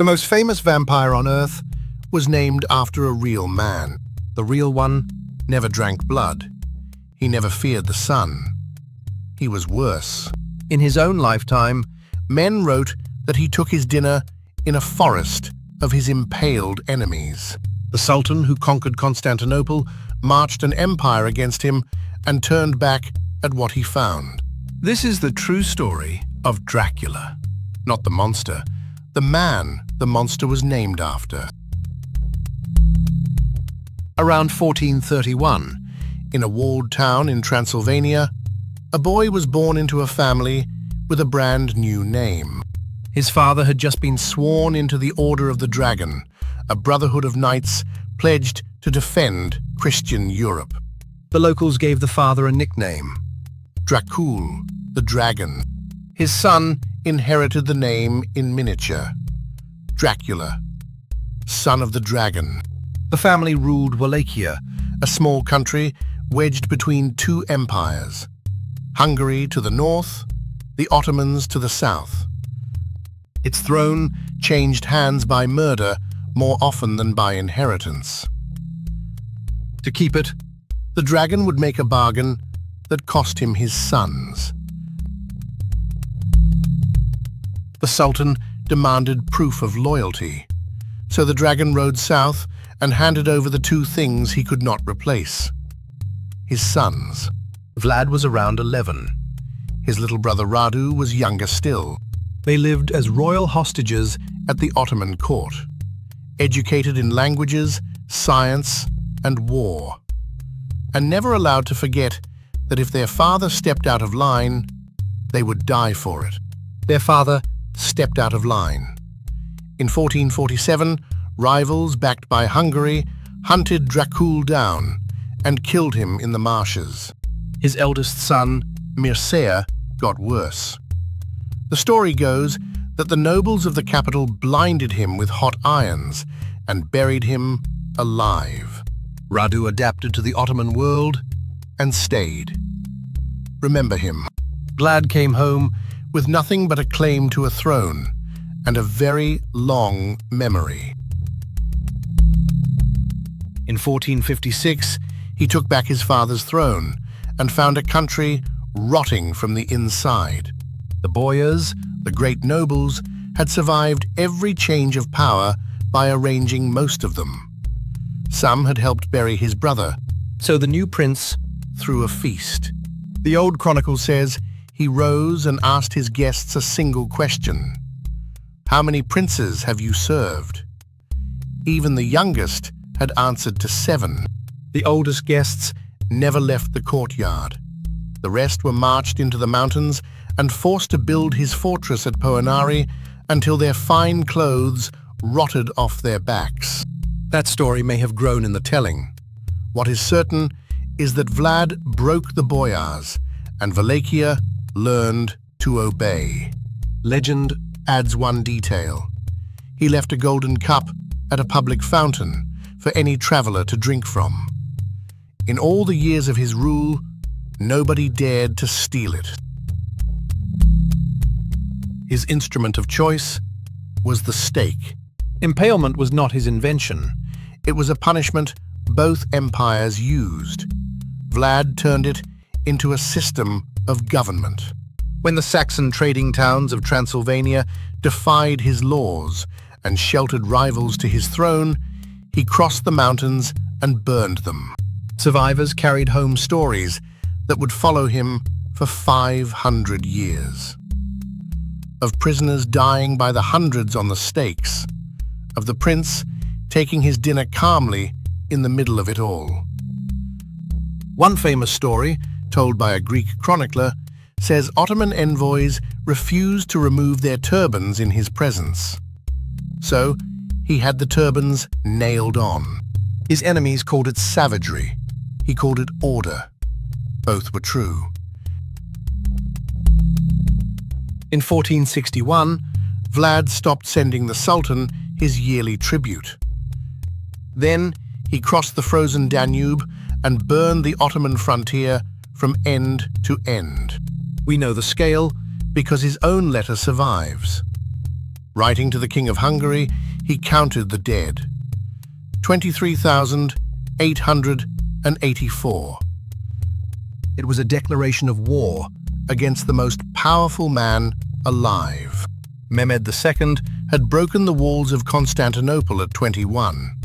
The most famous vampire on Earth was named after a real man. The real one never drank blood. He never feared the sun. He was worse. In his own lifetime, men wrote that he took his dinner in a forest of his impaled enemies. The Sultan, who conquered Constantinople, marched an empire against him and turned back at what he found. This is the true story of Dracula. Not the monster, the man the monster was named after. Around 1431, in a walled town in Transylvania, a boy was born into a family with a brand new name. His father had just been sworn into the Order of the Dragon, a brotherhood of knights pledged to defend Christian Europe. The locals gave the father a nickname, Dracula, the Dragon. His son inherited the name in miniature, Dracula, son of the dragon. The family ruled Wallachia, a small country wedged between two empires, Hungary to the north, the Ottomans to the south. Its throne changed hands by murder more often than by inheritance. To keep it, the dragon would make a bargain that cost him his sons. The Sultan demanded proof of loyalty, so the dragon rode south and handed over the two things he could not replace: his sons. Vlad was around 11. His little brother Radu was younger still. They lived as royal hostages at the Ottoman court, educated in languages, science, and war, and never allowed to forget that if their father stepped out of line, they would die for it. Their father stepped out of line. In 1447, rivals backed by Hungary hunted Dracula down and killed him in the marshes. His eldest son, Mircea, got worse. The story goes that the nobles of the capital blinded him with hot irons and buried him alive. Radu adapted to the Ottoman world and stayed. Remember him. Vlad came home with nothing but a claim to a throne and a very long memory. In 1456, he took back his father's throne and found a country rotting from the inside. The boyars, the great nobles, had survived every change of power by arranging most of them. Some had helped bury his brother, so the new prince threw a feast. The old chronicle says he rose and asked his guests a single question: "How many princes have you served?" Even the youngest had answered to 7. The oldest guests never left the courtyard. The rest were marched into the mountains and forced to build his fortress at Poenari until their fine clothes rotted off their backs. That story may have grown in the telling. What is certain is that Vlad broke the boyars, and Wallachia learned to obey. Legend adds one detail. He left a golden cup at a public fountain for any traveler to drink from. In all the years of his rule, nobody dared to steal it. His instrument of choice was the stake. Impalement was not his invention. It was a punishment both empires used. Vlad turned it into a system of government. When the Saxon trading towns of Transylvania defied his laws and sheltered rivals to his throne, he crossed the mountains and burned them. Survivors carried home stories that would follow him for 500 years. Of prisoners dying by the hundreds on the stakes, of the prince taking his dinner calmly in the middle of it all. One famous story, told by a Greek chronicler, says Ottoman envoys refused to remove their turbans in his presence. So, he had the turbans nailed on. His enemies called it savagery. He called it order. Both were true. In 1461, Vlad stopped sending the Sultan his yearly tribute. Then he crossed the frozen Danube and burned the Ottoman frontier from end to end. We know the scale because his own letter survives. Writing to the King of Hungary, he counted the dead. 23,884. It was a declaration of war against the most powerful man alive. Mehmed II had broken the walls of Constantinople at 21.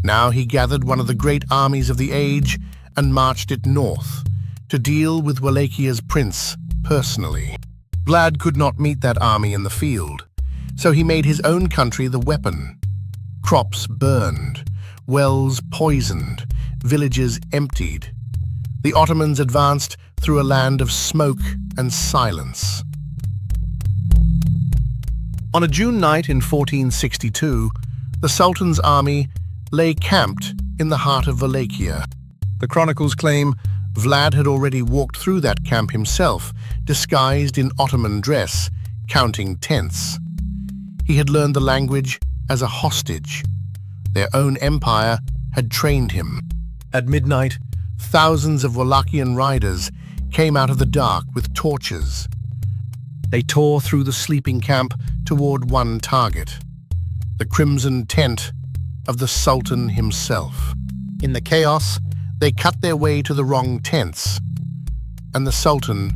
Now he gathered one of the great armies of the age and marched it north to deal with Wallachia's prince personally. Vlad could not meet that army in the field, so he made his own country the weapon. Crops burned, wells poisoned, villages emptied. The Ottomans advanced through a land of smoke and silence. On a June night in 1462, the Sultan's army lay camped in the heart of Wallachia. The chronicles claim Vlad had already walked through that camp himself, disguised in Ottoman dress, counting tents. He had learned the language as a hostage. Their own empire had trained him. At midnight, thousands of Wallachian riders came out of the dark with torches. They tore through the sleeping camp toward one target, the crimson tent of the Sultan himself. In the chaos, they cut their way to the wrong tents, and the Sultan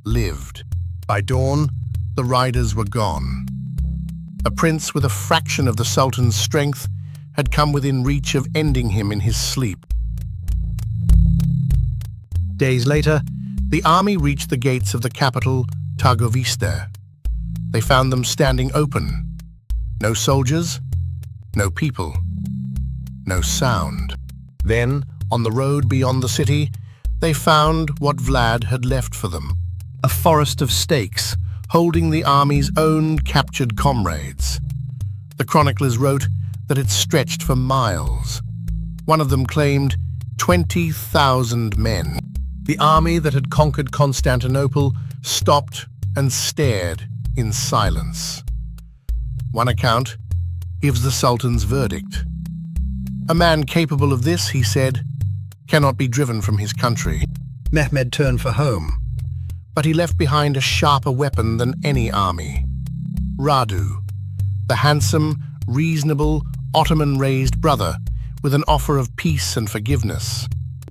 lived. By dawn, the riders were gone. A prince with a fraction of the Sultan's strength had come within reach of ending him in his sleep. Days later, the army reached the gates of the capital, Targoviste. They found them standing open. No soldiers, no people, no sound. Then, on the road beyond the city, they found what Vlad had left for them. A forest of stakes, holding the army's own captured comrades. The chroniclers wrote that it stretched for miles. One of them claimed 20,000 men. The army that had conquered Constantinople stopped and stared in silence. One account gives the Sultan's verdict. A man capable of this, he said, cannot be driven from his country. Mehmed turned for home, but he left behind a sharper weapon than any army. Radu, the handsome, reasonable, Ottoman-raised brother with an offer of peace and forgiveness.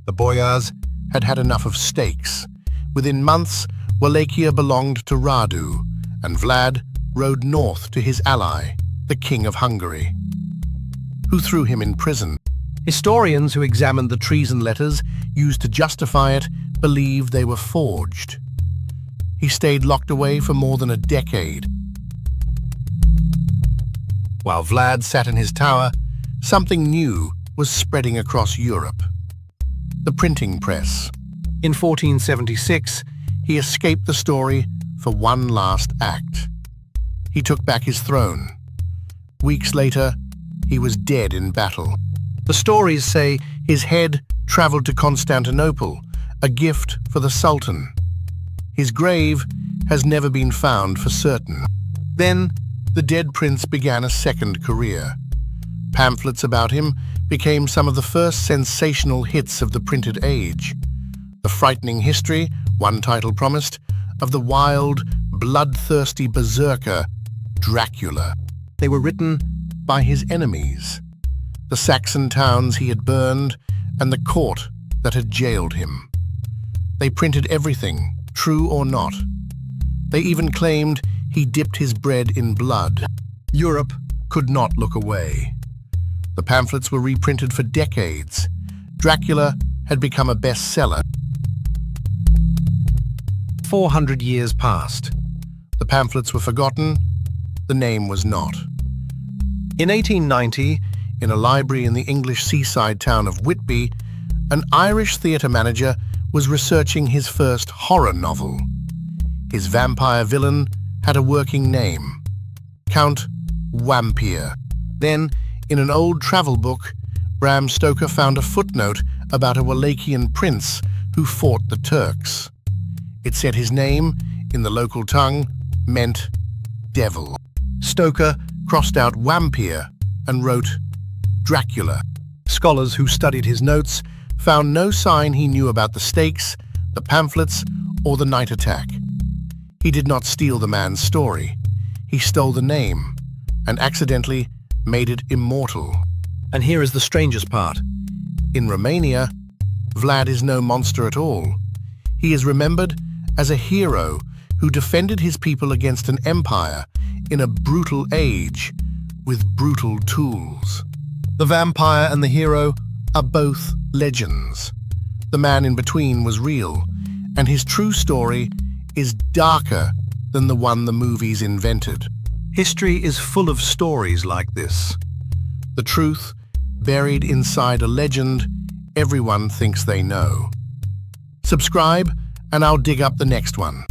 The boyars had had enough of stakes. Within months, Wallachia belonged to Radu, and Vlad rode north to his ally, the King of Hungary, who threw him in prison. Historians who examined the treason letters used to justify it believe they were forged. He stayed locked away for more than a decade. While Vlad sat in his tower, something new was spreading across Europe. The printing press. In 1476, he escaped the story for one last act. He took back his throne. Weeks later, he was dead in battle. The stories say his head traveled to Constantinople, a gift for the Sultan. His grave has never been found for certain. Then, the dead prince began a second career. Pamphlets about him became some of the first sensational hits of the printed age. The frightening history, one title promised, of the wild, bloodthirsty berserker, Dracula. They were written by his enemies, the Saxon towns he had burned and the court that had jailed him. They printed everything, true or not. They even claimed he dipped his bread in blood. Europe could not look away. The pamphlets were reprinted for decades. Dracula had become a bestseller. 400 years passed. The pamphlets were forgotten. The name was not. In 1890, in a library in the English seaside town of Whitby, an Irish theatre manager was researching his first horror novel. His vampire villain had a working name, Count Wampir. Then, in an old travel book, Bram Stoker found a footnote about a Wallachian prince who fought the Turks. It said his name, in the local tongue, meant devil. Stoker crossed out Wampir and wrote Dracula. Scholars who studied his notes found no sign he knew about the stakes, the pamphlets, or the night attack. He did not steal the man's story. He stole the name, and accidentally made it immortal. And here is the strangest part. In Romania, Vlad is no monster at all. He is remembered as a hero who defended his people against an empire in a brutal age with brutal tools. The vampire and the hero are both legends. The man in between was real, and his true story is darker than the one the movies invented. History is full of stories like this. The truth buried inside a legend everyone thinks they know. Subscribe, and I'll dig up the next one.